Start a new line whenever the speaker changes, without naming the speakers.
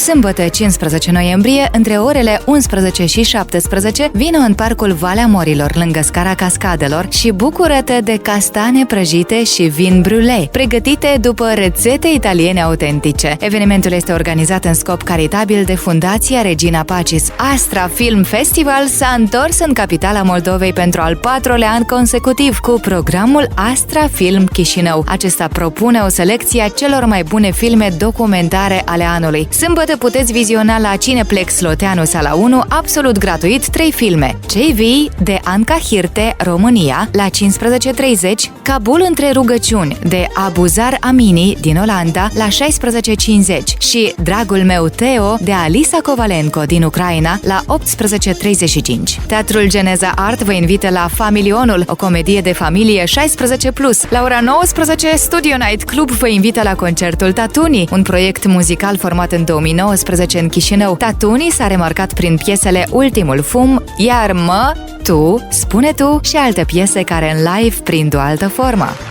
Sâmbătă 15 noiembrie, între orele 11 și 17, vină în Parcul Valea Morilor, lângă Scara Cascadelor și bucură-te de castane prăjite și vin brûlé, pregătite după rețete italiene autentice. Evenimentul este organizat în scop caritabil de Fundația Regina Pacis. Astra Film Festival s-a întors în capitala Moldovei pentru al 4-lea an consecutiv cu programul Astra Film Chișinău. Acesta propune o selecție a celor mai bune filme documentare ale anului. Sâmbătă puteți viziona la Cineplex Loteanu Sala 1 absolut gratuit 3 filme. Cei vii de Anca Hirte, România, la 15:30, Kabul între rugăciuni de Abuzar Amini din Olanda la 16:50 și Dragul meu Teo de Alisa Kovalenko din Ucraina la 18:35. Teatrul Geneza Art vă invită la Familionul, o comedie de familie 16+. La ora 19, Studio Night Club vă invită la concertul Tatuni, un proiect muzical format în 2019 în Chișinău. Tatuni s-a remarcat prin piesele Ultimul Fum, Iar mă, Tu, Spune tu și alte piese care în live prind o altă formă.